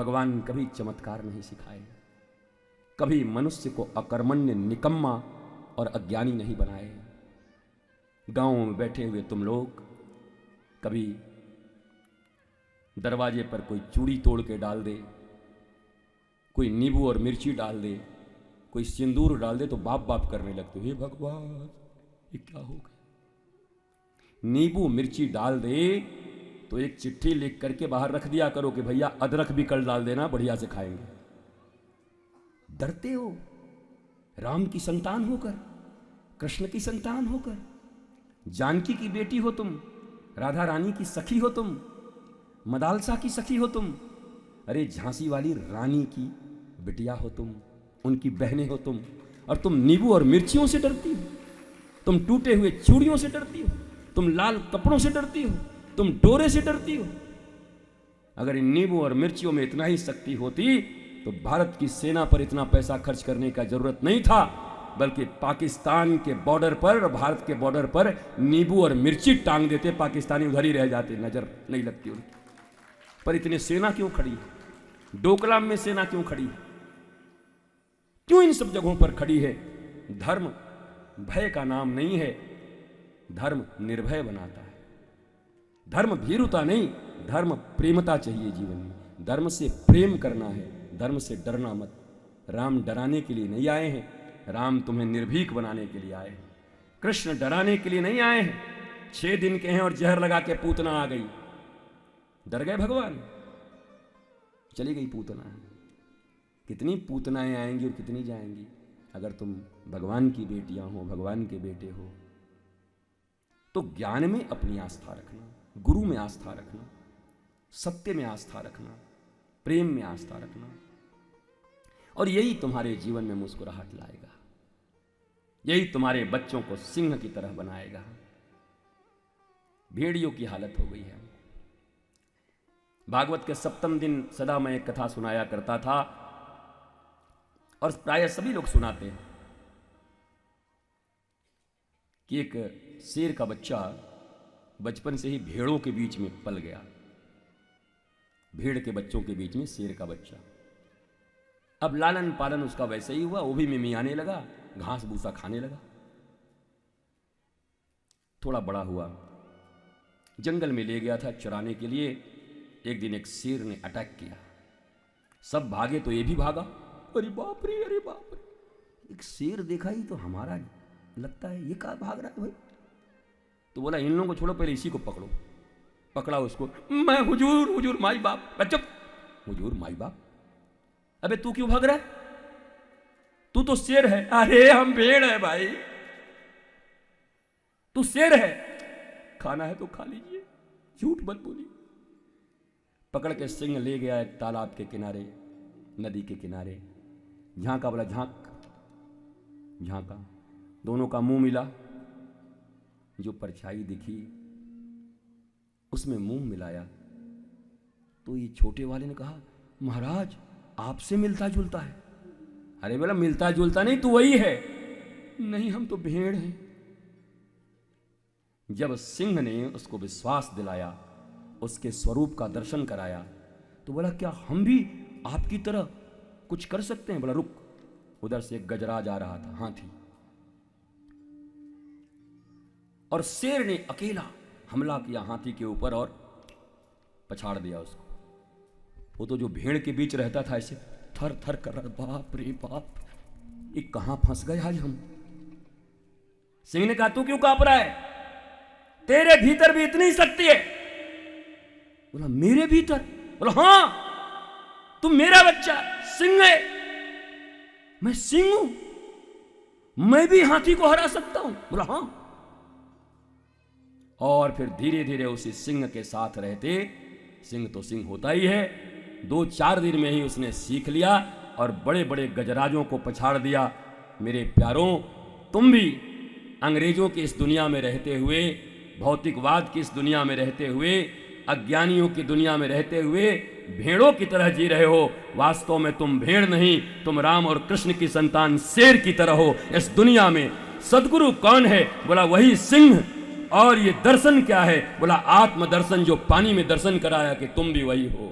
भगवान कभी चमत्कार नहीं सिखाए, कभी मनुष्य को अकर्मण्य, निकम्मा और अज्ञानी नहीं बनाए। गांव में बैठे हुए तुम लोग कभी दरवाजे पर कोई चूड़ी तोड़ के डाल दे, कोई नींबू और मिर्ची डाल दे, कोई सिंदूर डाल दे तो बाप बाप करने लगते हो, हे भगवान ये क्या हो गया। नींबू मिर्ची डाल दे तो एक चिट्ठी लिख करके बाहर रख दिया करो कि भैया अदरक भी कल डाल देना, बढ़िया से खाएंगे। डरते हो राम की संतान होकर, कृष्ण की संतान होकर, जानकी की बेटी हो तुम, राधा रानी की सखी हो तुम, मदालसा की सखी हो तुम, अरे झांसी वाली रानी की बिटिया हो तुम, उनकी बहनें हो तुम, और तुम नींबू और मिर्चियों से डरती हो, तुम टूटे हुए चूड़ियों से डरती हो, तुम लाल कपड़ों से डरती हो, तुम डोरे से डरती हो। अगर इन नींबू और मिर्चियों में इतना ही शक्ति होती तो भारत की सेना पर इतना पैसा खर्च करने का जरूरत नहीं था, बल्कि पाकिस्तान के बॉर्डर पर और भारत के बॉर्डर पर नींबू और मिर्ची टांग देते, पाकिस्तानी उधर ही रह जाते, नजर नहीं लगती उनकी। पर इतनी सेना क्यों खड़ी है? डोकलाम में सेना क्यों खड़ी है? क्यों इन सब जगहों पर खड़ी है? धर्म भय का नाम नहीं है, धर्म निर्भय बनाता है। धर्म भीरुता नहीं, धर्म प्रेमता चाहिए जीवन में। धर्म से प्रेम करना है, धर्म से डरना मत। राम डराने के लिए नहीं आए हैं, राम तुम्हें निर्भीक बनाने के लिए आए हैं। कृष्ण डराने के लिए नहीं आए हैं। 6 दिन के हैं और जहर लगा के पूतना आ गई, डर गए भगवान, चली गई पूतना। कितनी पूतनाएं आएंगी और कितनी जाएंगी। अगर तुम भगवान की बेटियां हो, भगवान के बेटे हो, तो ज्ञान में अपनी आस्था रखना, गुरु में आस्था रखना, सत्य में आस्था रखना, प्रेम में आस्था रखना, और यही तुम्हारे जीवन में मुस्कुराहट लाएगा, यही तुम्हारे बच्चों को सिंह की तरह बनाएगा। भेड़ियों की हालत हो गई है। भागवत के 7वें दिन सदा मैं एक कथा सुनाया करता था, और प्राय सभी लोग सुनाते हैं, कि एक शेर का बच्चा बचपन से ही भेड़ों के बीच में पल गया। भेड़ के बच्चों के बीच में शेर का बच्चा। अब लालन पालन उसका वैसे ही हुआ, वो भी मिमियाने लगा, घास भूसा खाने लगा। थोड़ा बड़ा हुआ, जंगल में ले गया था चराने के लिए। एक दिन एक शेर ने अटैक किया, सब भागे तो ये भी भागा। अरे बाप रे, अरे बाप रे, एक शेर देखा ही तो हमारा लगता है ये कहाँ भाग रहा है भाई। तो बोला इन लोगों को छोड़ो, पहले इसी को पकड़ो। पकड़ा उसको, मैं हुजूर हुजूर माई बाप। चुप, हुजूर माई बाप, अबे तू क्यों भाग रहा है? तू तो शेर है। अरे हम भेड़ है भाई, तू शेर है, खाना है तो खा लीजिए, झूठ मत बोलिए। पकड़ के सिंह ले गया एक तालाब के किनारे, नदी के किनारे। झांका, बोला झांक, झांका, दोनों का मुंह मिला। जो परछाई दिखी उसमें मुंह मिलाया तो ये छोटे वाले ने कहा, महाराज आपसे मिलता जुलता है। अरे बोला मिलता जुलता नहीं, तू वही है। नहीं हम तो भेड़ हैं। जब सिंह ने उसको विश्वास दिलाया, उसके स्वरूप का दर्शन कराया, तो बोला क्या हम भी आपकी तरह कुछ कर सकते हैं? बोला रुक, उधर से एक गजराज आ रहा था, हाथी, और शेर ने अकेला हमला किया हाथी के ऊपर और पछाड़ दिया उसको। वो तो जो भेड़ के बीच रहता था ऐसे थर थर कर रहा, बाप रे बाप, ये कहां फंस गए आज हम। सिंह ने कहा तू क्यों कांप रहा है? तेरे भीतर भी इतनी शक्ति है? बोला मेरे भीतर? बोला हां, तुम मेरा बच्चा सिंह है, मैं सिंह हूं, मैं भी हाथी को हरा सकता हूं। बोला हां। और फिर धीरे धीरे उसी सिंह के साथ रहते, सिंह तो सिंह होता ही है, 2-4 दिन में ही उसने सीख लिया और बड़े बड़े गजराजों को पछाड़ दिया। मेरे प्यारों, तुम भी अंग्रेजों की इस दुनिया में रहते हुए, भौतिकवाद की इस दुनिया में रहते हुए, अज्ञानियों की दुनिया में रहते हुए भेड़ों की तरह जी रहे हो। वास्तव में तुम भेड़ नहीं, तुम राम और कृष्ण की संतान शेर की तरह हो इस दुनिया में। सदगुरु कौन है? बोला वही सिंह। और ये दर्शन क्या है? बोला आत्म दर्शन, जो पानी में दर्शन कराया कि तुम भी वही हो।